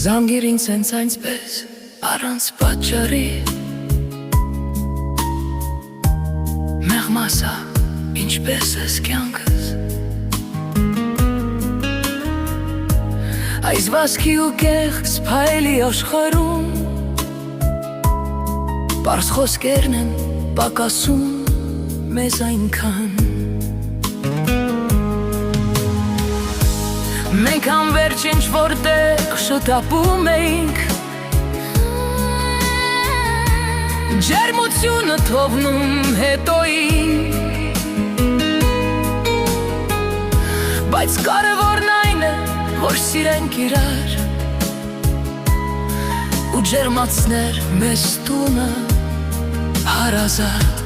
Զանգերին սենց այնցպես առանց պատճառի Մեղմասա ինչպես ես կյանքս Այս վասկի ու կեղծ փայլի աշխարհում Պարզ խոսքերն են պակասում մեզ այնքան Մենք անվերջ ինչ-որ տեղ շտապում էինք Ջերմությունը թողնում հետոյին Բայց կարևորն այն է, որ սիրենք իրար Ու ջերմացներ մեզ տունը հարազատ